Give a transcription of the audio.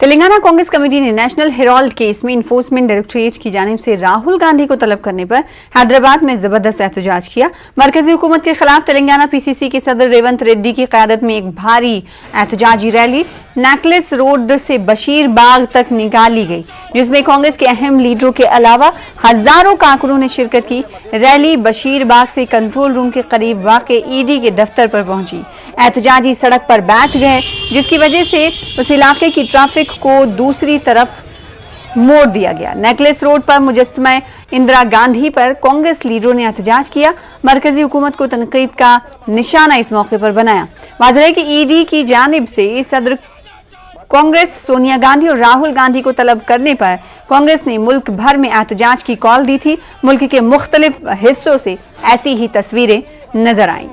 Telangana Congress committee ने national Herald case में enforcement directorate की जानिब से राहुल गांधी को तलब करने पर हैदराबाद में जबरदस्त एहतजाज किया। मरकजी हुकूमत के खिलाफ तेलंगाना पीसीसी के सदर रेवंत रेड्डी की क़यादत में एक भारी एहतजाजी रैली नेकलेस रोड से बशीर बाग तक निकाली गई, जिसमें कांग्रेस के अहम लीडरों के अलावा हजारों कारकुनों ने शिरकत की। रैली बशीर बाग से कंट्रोल रूम के करीब वाक़े ईडी के दफ्तर पर पहुंची। एहतजाजी सड़क पर बैठ गए, जिसकी वजह से उस इलाके की ट्रैफिक को दूसरी तरफ मोड़ दिया गया। नेकलेस रोड पर मुजस्समा इंदिरा गांधी पर कांग्रेस लीडरों ने एहतजाज किया। मरकजी हुकूमत को तनकीद का निशाना इस मौके पर बनाया। वाज़ेह है कि ईडी की जानिब से सदर कांग्रेस सोनिया गांधी और राहुल गांधी को तलब करने पर कांग्रेस ने मुल्क भर में एहतजाज की कॉल दी थी। मुल्क के मुख्तलिफ हिस्सों से ऐसी ही तस्वीरें नजर आईं।